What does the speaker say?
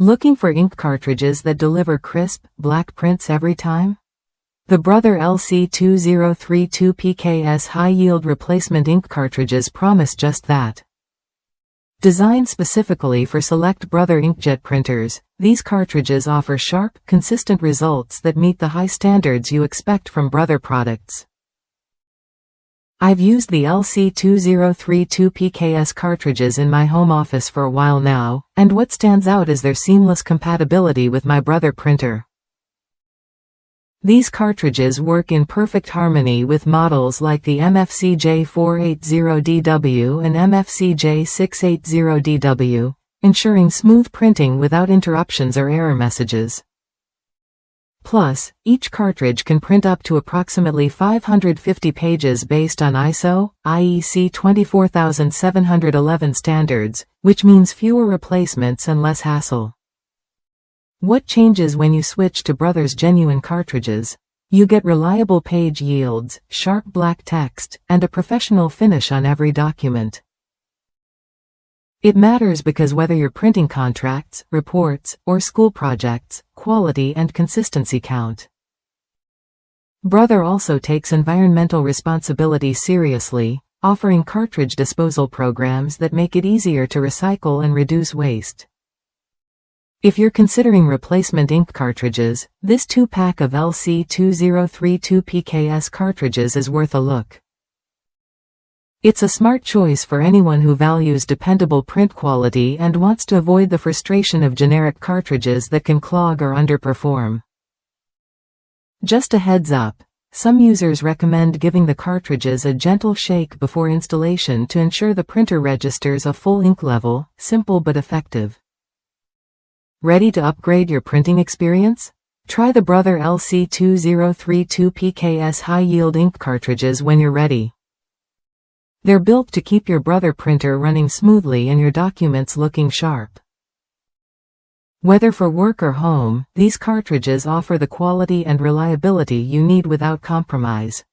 Looking for ink cartridges that deliver crisp, black prints every time? The Brother LC2032PKS high-yield replacement ink cartridges promise just that. Designed specifically for select Brother inkjet printers, these cartridges offer sharp, consistent results that meet the high standards you expect from Brother products. I've used the LC2032PKS cartridges in my home office for a while now, and what stands out is their seamless compatibility with my Brother printer. These cartridges work in perfect harmony with models like the MFCJ480DW and MFCJ680DW, ensuring smooth printing without interruptions or error messages. Plus, each cartridge can print up to approximately 550 pages based on ISO, IEC 24711 standards, which means fewer replacements and less hassle. What changes when you switch to Brother's genuine cartridges? You get reliable page yields, sharp black text, and a professional finish on every document. It matters because whether you're printing contracts, reports, or school projects, quality and consistency count. Brother also takes environmental responsibility seriously, offering cartridge disposal programs that make it easier to recycle and reduce waste. If you're considering replacement ink cartridges, this 2-pack of LC2032PKS cartridges is worth a look. It's a smart choice for anyone who values dependable print quality and wants to avoid the frustration of generic cartridges that can clog or underperform. Just a heads up, some users recommend giving the cartridges a gentle shake before installation to ensure the printer registers a full ink level, simple but effective. Ready to upgrade your printing experience? Try the Brother LC2032PKS high-yield ink cartridges when you're ready. They're built to keep your Brother printer running smoothly and your documents looking sharp. Whether for work or home, these cartridges offer the quality and reliability you need without compromise.